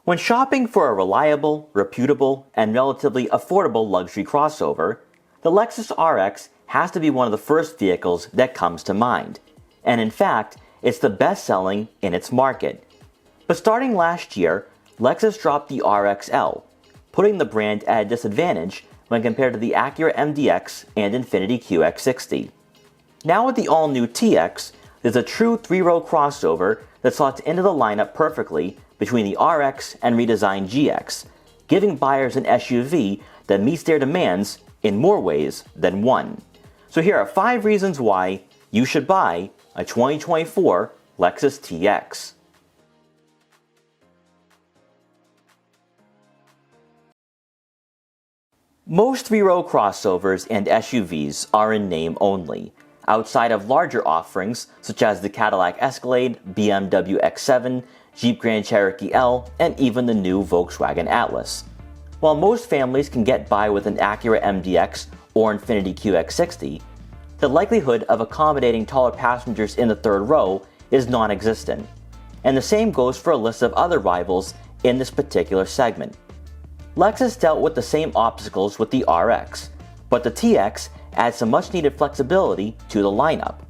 When shopping for a reliable, reputable, and relatively affordable luxury crossover, the Lexus RX has to be one of the first vehicles that comes to mind. And in fact, it's the best-selling in its market. But starting last year, Lexus dropped the RXL, putting the brand at a disadvantage when compared to the Acura MDX and Infiniti QX60. Now with the all-new TX, there's a true three-row crossover that slots into the lineup perfectly between the RX and redesigned GX, giving buyers an SUV that meets their demands in more ways than one. So here are 5 reasons why you should buy a 2024 Lexus TX. Most three-row crossovers and SUVs are in name only, outside of larger offerings such as the Cadillac Escalade, BMW X7, Jeep Grand Cherokee L, and even the new Volkswagen Atlas. While most families can get by with an Acura MDX or Infiniti QX60, the likelihood of accommodating taller passengers in the third row is non-existent. And the same goes for a list of other rivals in this particular segment. Lexus dealt with the same obstacles with the RX, but the TX adds some much-needed flexibility to the lineup,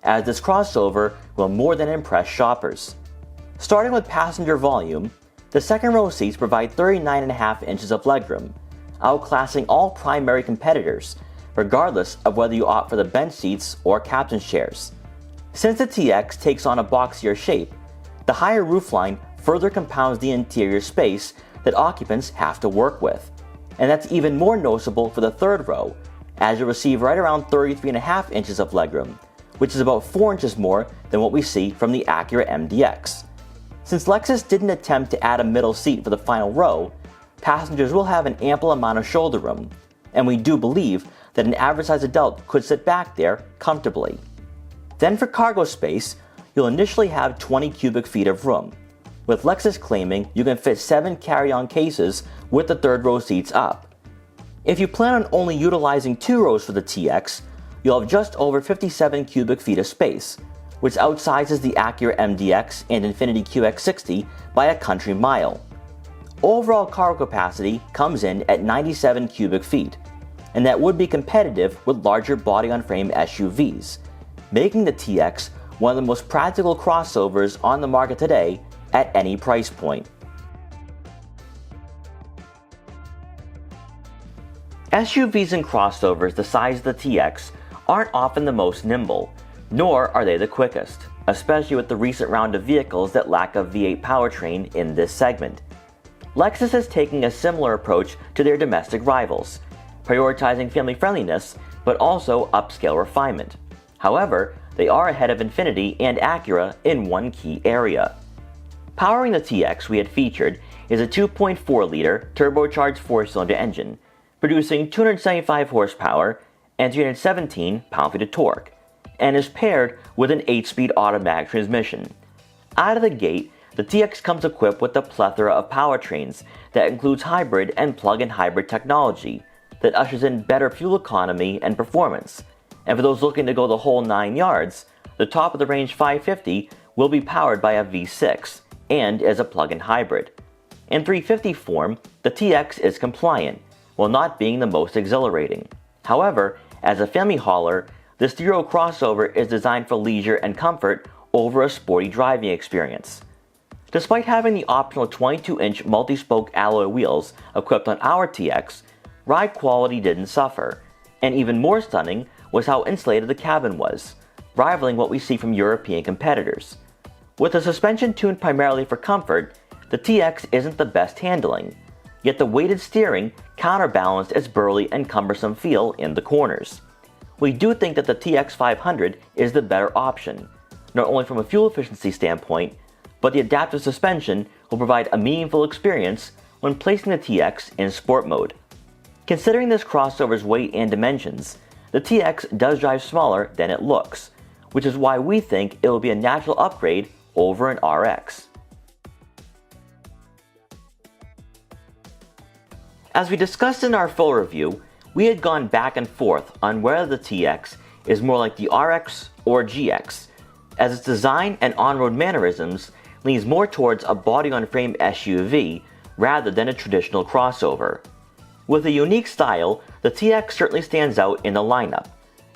as this crossover will more than impress shoppers. Starting with passenger volume, the second row seats provide 39.5 inches of legroom, outclassing all primary competitors, regardless of whether you opt for the bench seats or captain's chairs. Since the TX takes on a boxier shape, the higher roofline further compounds the interior space that occupants have to work with. And that's even more noticeable for the third row, as you receive right around 33.5 inches of legroom, which is about 4 inches more than what we see from the Acura MDX. Since Lexus didn't attempt to add a middle seat for the final row, passengers will have an ample amount of shoulder room, and we do believe that an average-sized adult could sit back there comfortably. Then for cargo space, you'll initially have 20 cubic feet of room, with Lexus claiming you can fit 7 carry-on cases with the third row seats up. If you plan on only utilizing 2 rows for the TX, you'll have just over 57 cubic feet of space, which outsizes the Acura MDX and Infiniti QX60 by a country mile. Overall cargo capacity comes in at 97 cubic feet, and that would be competitive with larger body-on-frame SUVs, making the TX one of the most practical crossovers on the market today at any price point. SUVs and crossovers the size of the TX aren't often the most nimble, nor are they the quickest, especially with the recent round of vehicles that lack a V8 powertrain in this segment. Lexus is taking a similar approach to their domestic rivals, prioritizing family friendliness but also upscale refinement. However, they are ahead of Infiniti and Acura in one key area. Powering the TX we had featured is a 2.4-liter turbocharged 4-cylinder engine, producing 275 horsepower and 317 pound-feet of torque, and is paired with an 8-speed automatic transmission. Out of the gate, the TX comes equipped with a plethora of powertrains that includes hybrid and plug-in hybrid technology that ushers in better fuel economy and performance. And for those looking to go the whole 9 yards, the top of the range 550 will be powered by a V6 and is a plug-in hybrid. In 350 form, the TX is compliant, while not being the most exhilarating. However, as a family hauler, this 3-row crossover is designed for leisure and comfort over a sporty driving experience. Despite having the optional 22-inch multi-spoke alloy wheels equipped on our TX, ride quality didn't suffer, and even more stunning was how insulated the cabin was, rivaling what we see from European competitors. With the suspension tuned primarily for comfort, the TX isn't the best handling, yet the weighted steering counterbalanced its burly and cumbersome feel in the corners. We do think that the TX 500 is the better option, not only from a fuel efficiency standpoint, but the adaptive suspension will provide a meaningful experience when placing the TX in sport mode. Considering this crossover's weight and dimensions, the TX does drive smaller than it looks, which is why we think it will be a natural upgrade over an RX. As we discussed in our full review, we had gone back and forth on whether the TX is more like the RX or GX, as its design and on-road mannerisms leans more towards a body-on-frame SUV rather than a traditional crossover. With a unique style, the TX certainly stands out in the lineup,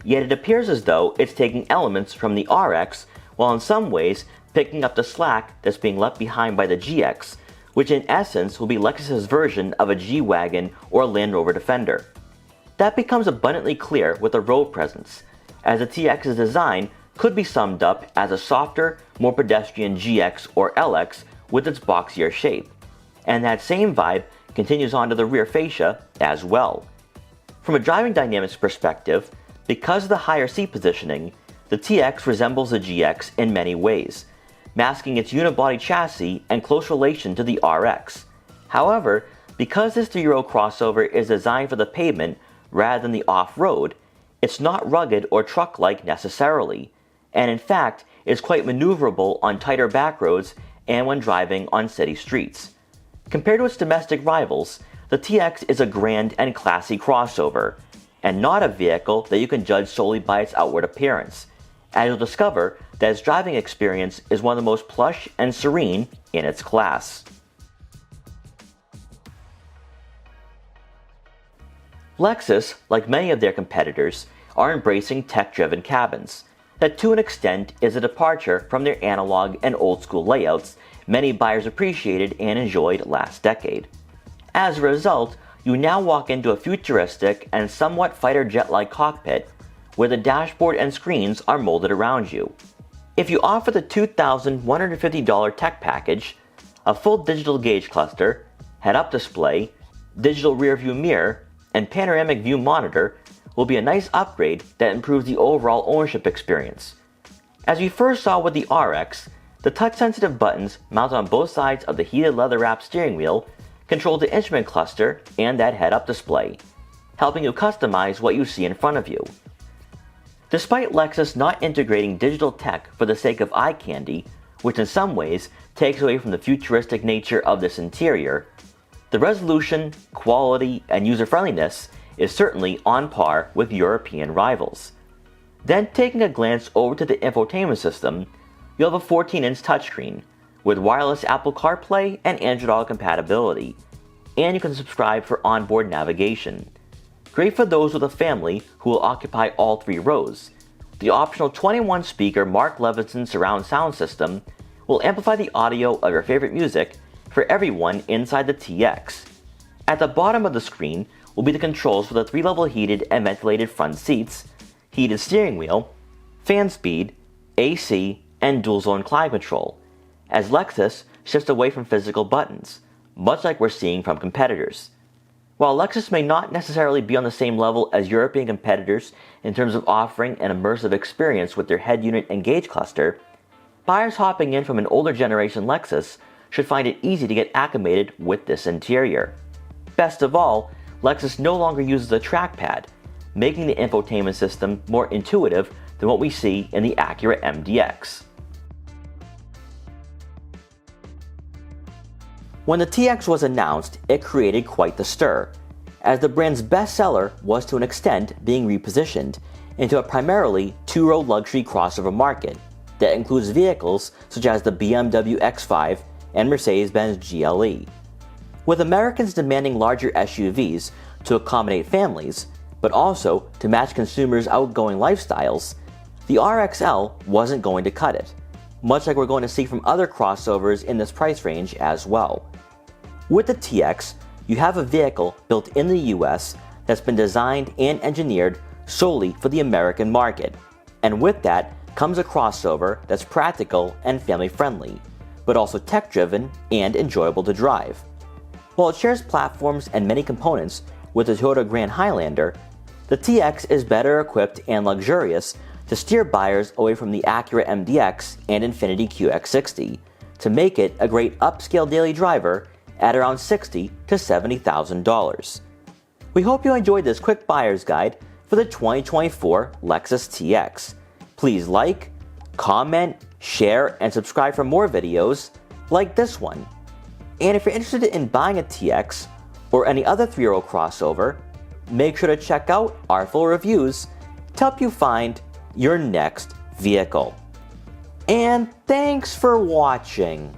yet it appears as though it's taking elements from the RX while in some ways picking up the slack that's being left behind by the GX, which in essence will be Lexus's version of a G-Wagon or Land Rover Defender. That becomes abundantly clear with the road presence, as the TX's design could be summed up as a softer, more pedestrian GX or LX with its boxier shape, and that same vibe continues onto the rear fascia as well. From a driving dynamics perspective, because of the higher seat positioning, the TX resembles the GX in many ways, masking its unibody chassis and close relation to the RX. However, because this 3-row crossover is designed for the pavement rather than the off-road, it's not rugged or truck-like necessarily, and in fact is quite maneuverable on tighter back roads and when driving on city streets. Compared to its domestic rivals, the TX is a grand and classy crossover, and not a vehicle that you can judge solely by its outward appearance, as you'll discover that its driving experience is one of the most plush and serene in its class. Lexus, like many of their competitors, are embracing tech-driven cabins. That to an extent is a departure from their analog and old-school layouts many buyers appreciated and enjoyed last decade. As a result, you now walk into a futuristic and somewhat fighter jet-like cockpit where the dashboard and screens are molded around you. If you offer the $2,150 tech package, a full digital gauge cluster, head-up display, digital rear-view mirror, and panoramic view monitor will be a nice upgrade that improves the overall ownership experience. As we first saw with the RX, the touch-sensitive buttons mounted on both sides of the heated leather-wrapped steering wheel control the instrument cluster and that head-up display, helping you customize what you see in front of you. Despite Lexus not integrating digital tech for the sake of eye candy, which in some ways takes away from the futuristic nature of this interior, the resolution, quality, and user-friendliness is certainly on par with European rivals. Then taking a glance over to the infotainment system, you'll have a 14-inch touchscreen with wireless Apple CarPlay and Android Auto compatibility, and you can subscribe for onboard navigation. Great for those with a family who will occupy all 3 rows. The optional 21-speaker Mark Levinson surround sound system will amplify the audio of your favorite music for everyone inside the TX. At the bottom of the screen will be the controls for the 3-level heated and ventilated front seats, heated steering wheel, fan speed, AC, and dual-zone climate control, as Lexus shifts away from physical buttons, much like we're seeing from competitors. While Lexus may not necessarily be on the same level as European competitors in terms of offering an immersive experience with their head unit and gauge cluster, buyers hopping in from an older generation Lexus should find it easy to get acclimated with this interior. Best of all, Lexus no longer uses a trackpad, making the infotainment system more intuitive than what we see in the Acura MDX. When the TX was announced, it created quite the stir, as the brand's bestseller was to an extent being repositioned into a primarily 2-row luxury crossover market that includes vehicles such as the BMW X5 and Mercedes-Benz GLE. With Americans demanding larger SUVs to accommodate families, but also to match consumers' outgoing lifestyles, the RXL wasn't going to cut it, much like we're going to see from other crossovers in this price range as well. With the TX, you have a vehicle built in the US that's been designed and engineered solely for the American market, and with that comes a crossover that's practical and family-friendly, but also tech-driven and enjoyable to drive. While it shares platforms and many components with the Toyota Grand Highlander, the TX is better equipped and luxurious to steer buyers away from the Acura MDX and Infiniti QX60 to make it a great upscale daily driver at around $60,000 to $70,000. We hope you enjoyed this quick buyer's guide for the 2024 Lexus TX. Please like, comment, share, and subscribe for more videos like this one. And if you're interested in buying a TX or any other 3-row crossover, make sure to check out our full reviews to help you find your next vehicle. And thanks for watching.